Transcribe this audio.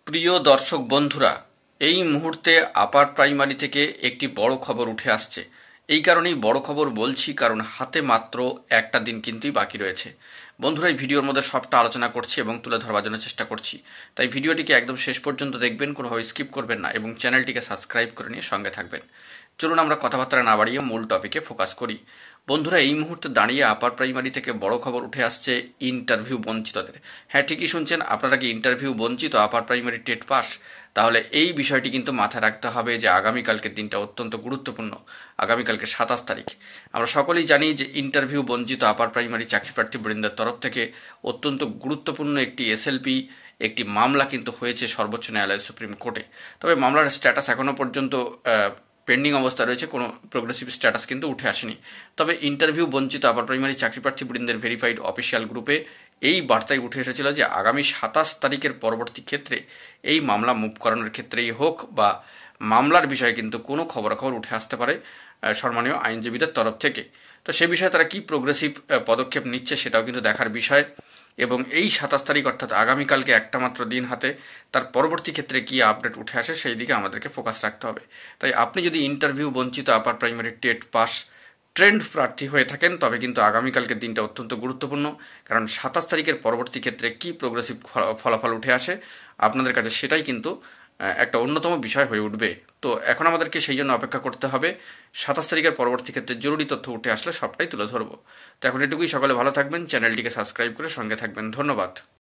প্রিয় দর্শক বন্ধুরা, এই মুহূর্তে আপার প্রাইমারি থেকে একটি বড় খবর উঠে আসছে। এই কারণেই বড় খবর বলছি, কারণ হাতে মাত্র একটা দিন কিন্তুই বাকি রয়েছে। বন্ধুরা, এই ভিডিওর মধ্যে সবটা আলোচনা করছি এবং তুলে ধরবার জন্য চেষ্টা করছি, তাই ভিডিওটিকে একদম শেষ পর্যন্ত দেখবেন, কোনোভাবে স্কিপ করবেন না এবং চ্যানেলটিকে সাবস্ক্রাইব করে নিয়ে সঙ্গে থাকবেন। চলুন আমরা কথাবার্তা না বাড়িয়ে মূল টপিকে ফোকাস করি। বন্ধুরা, এই মুহূর্তে দাঁড়িয়ে আপার প্রাইমারি থেকে বড় খবর উঠে আসছে ইন্টারভিউ বঞ্চিতদের। হ্যাঁ, ঠিকই শুনছেন, আপনারা কি ইন্টারভিউ বঞ্চিত আপার প্রাইমারি টেট পাস? তাহলে এই বিষয়টি কিন্তু মাথায় রাখতে হবে যে আগামীকালকের দিনটা অত্যন্ত গুরুত্বপূর্ণ। আগামীকালকে 27 তারিখ। আমরা সকলেই জানি যে ইন্টারভিউ বঞ্চিত আপার প্রাইমারি চাকরি প্রার্থী বৃন্দের তরফ থেকে অত্যন্ত গুরুত্বপূর্ণ একটি এসএলপি একটি মামলা কিন্তু হয়েছে সর্বোচ্চ ন্যায়ালয় সুপ্রিম কোর্টে। তবে মামলার স্ট্যাটাস এখনো পর্যন্ত পেন্ডিং অবস্থা রয়েছে, কোনো প্রোগ্রেসিভ স্ট্যাটাস কিন্তু উঠে আসেনি। তবে ইন্টারভিউ বঞ্চিত আপার প্রাইমারি চাকরি প্রার্থী বৃন্দের ভেরিফাইড অফিসিয়াল গ্রুপে এই বার্তায় উঠে এসেছিল যে আগামী 27 তারিখের পরবর্তী ক্ষেত্রে এই মামলা মুভ করানোর ক্ষেত্রেই হোক বা মামলার বিষয়ে কিন্তু কোনো খবরাখবর উঠে আসতে পারে সম্মানীয় আইনজীবীদের তরফ থেকে। তো সে বিষয়ে তারা কি প্রোগ্রেসিভ পদক্ষেপ নিচ্ছে সেটাও কিন্তু দেখার বিষয়। এবং এই 27 তারিখ অর্থাৎ আগামীকালকে একটা মাত্র দিন হাতে, তার পরবর্তী ক্ষেত্রে কি আপডেট উঠে আসে সেই দিকে আমাদেরকে ফোকাস রাখতে হবে। তাই আপনি যদি ইন্টারভিউ বঞ্চিত upper primary TET pass trend প্রার্থী হয়ে থাকেন, তবে কিন্তু আগামীকালকের দিনটা অত্যন্ত গুরুত্বপূর্ণ, কারণ 27 তারিখের পরবর্তী ক্ষেত্রে কি প্রোগ্রেসিভ ফলাফল উঠে আসে আপনাদের কাছে সেটাই কিন্তু একটা অন্যতম বিষয় হয়ে উঠবে। তো এখন আমাদেরকে সেই জন্য অপেক্ষা করতে হবে। 27 তারিখের পরবর্তী ক্ষেত্রে জরুরি তথ্য উঠে আসলে সবটাই তুলে ধরবো। তো এখন এটুকুই, সকলে ভালো থাকবেন, চ্যানেলটিকে সাবস্ক্রাইব করে সঙ্গে থাকবেন। ধন্যবাদ।